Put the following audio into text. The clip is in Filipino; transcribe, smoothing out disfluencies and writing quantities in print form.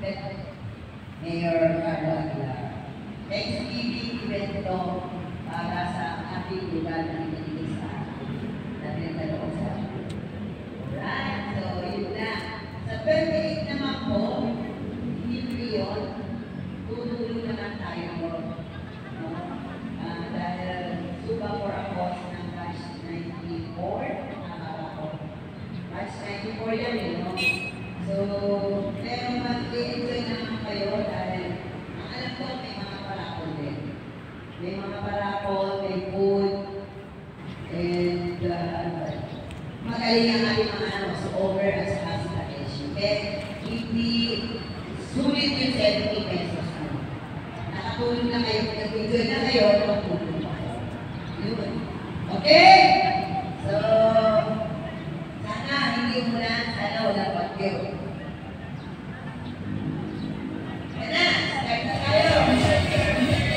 Mayor Carlo Aguilar. Thanksgiving event ito para sa ating lugar na ibigay sa atin. Dahil dalawa sa atin. Alright, so yun na. Sa 28 naman po, hindi yun, tutulong naman tayo po. Dahil suba for a cause ng March 94, March 94 yan eh, no? So, pero mag-i-enjoy naman kayo dahil ang alam ko may mga parakol din. May mga parakol, may food, and magaling ang ating mga so over at sa hospitalation. Kaya hindi sulit yung 70 pesos. Nakatulog na kayo, nag-enjoy na kayo, nakatulog na kayo. Yun. Okay?